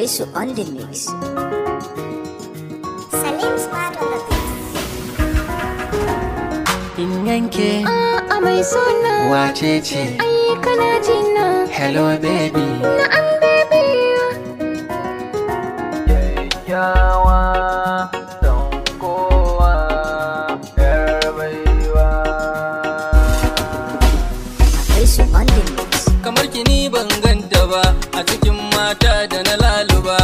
Akwai su on the mix. Salim Smart on the beat. In yanke a mai suna wace ce? ai kana jina. Hello baby. Na'am baby. Kyakkyawa don kowa yar baiwa. Akwai su on the mix. Kamar ki ni ban ganta ba a cikin mata da na laluba,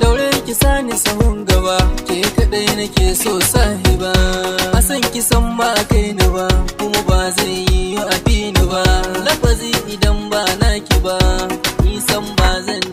daure ki sani sahun gaba, ke kadai nake so sahiba. A san ki san ba kai ni ba, kuma ba zai yi a fi ni ba. Lafazi idan ba naki ba, ni san ba zan